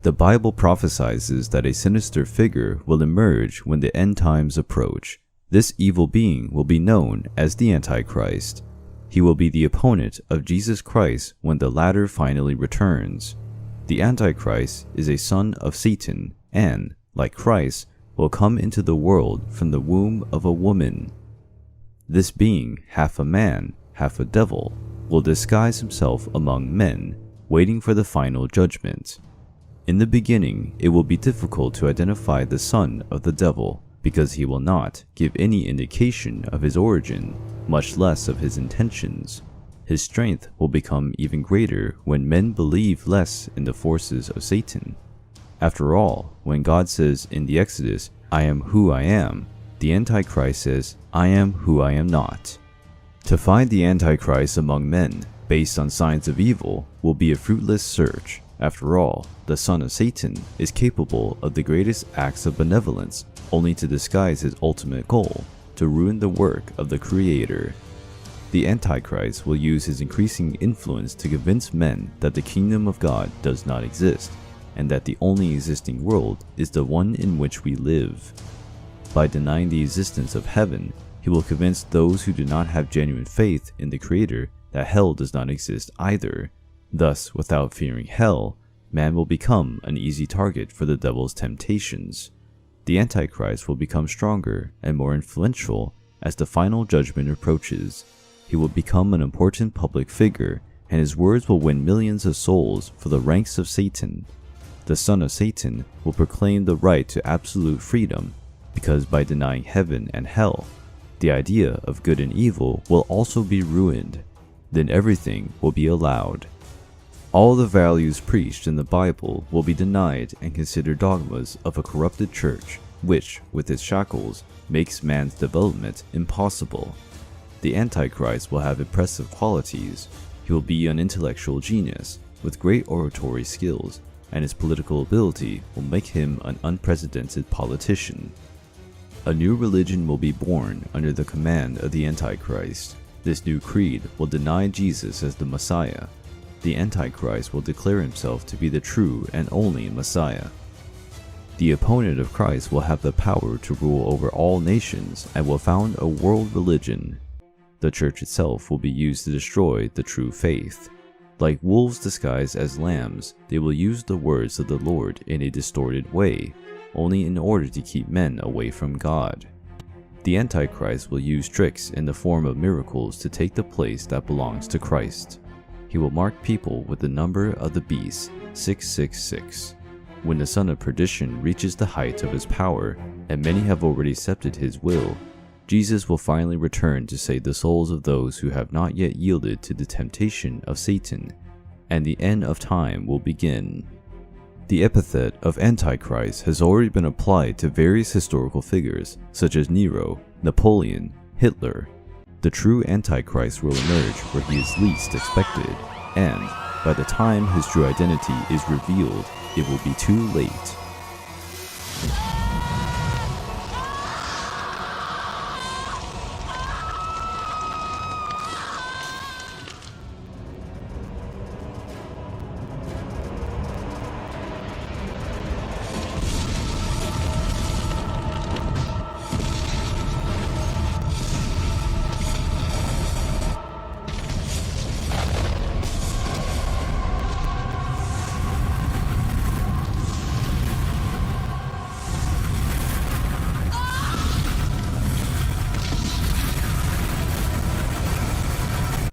The Bible prophesies that a sinister figure will emerge when the end times approach. This evil being will be known as the Antichrist. He will be the opponent of Jesus Christ when the latter finally returns. The Antichrist is a son of Satan and, like Christ, will come into the world from the womb of a woman. This being, half a man, half a devil, will disguise himself among men, waiting for the final judgment. In the beginning, it will be difficult to identify the son of the devil, because he will not give any indication of his origin, much less of his intentions. His strength will become even greater when men believe less in the forces of Satan. After all, when God says in the Exodus, "I am who I am," the Antichrist says, "I am who I am not." To find the Antichrist among men, based on signs of evil, will be a fruitless search. After all, the son of Satan is capable of the greatest acts of benevolence, only to disguise his ultimate goal, to ruin the work of the Creator. The Antichrist will use his increasing influence to convince men that the kingdom of God does not exist, and that the only existing world is the one in which we live. By denying the existence of heaven, he will convince those who do not have genuine faith in the Creator that hell does not exist either. Thus, without fearing hell, man will become an easy target for the devil's temptations. The Antichrist will become stronger and more influential as the final judgment approaches. He will become an important public figure, and his words will win millions of souls for the ranks of Satan. The son of Satan will proclaim the right to absolute freedom, because by denying heaven and hell, the idea of good and evil will also be ruined. Then everything will be allowed. All the values preached in the Bible will be denied and considered dogmas of a corrupted church, which, with its shackles, makes man's development impossible. The Antichrist will have impressive qualities. He will be an intellectual genius, with great oratory skills, and his political ability will make him an unprecedented politician. A new religion will be born under the command of the Antichrist. This new creed will deny Jesus as the Messiah. The Antichrist will declare himself to be the true and only Messiah. The opponent of Christ will have the power to rule over all nations and will found a world religion. The church itself will be used to destroy the true faith. Like wolves disguised as lambs, they will use the words of the Lord in a distorted way, only in order to keep men away from God. The Antichrist will use tricks in the form of miracles to take the place that belongs to Christ. He will mark people with the number of the beast, 666. When the son of perdition reaches the height of his power, and many have already accepted his will, Jesus will finally return to save the souls of those who have not yet yielded to the temptation of Satan, and the end of time will begin. The epithet of Antichrist has already been applied to various historical figures, such as Nero, Napoleon, Hitler. The true Antichrist will emerge where he is least expected, and by the time his true identity is revealed, it will be too late.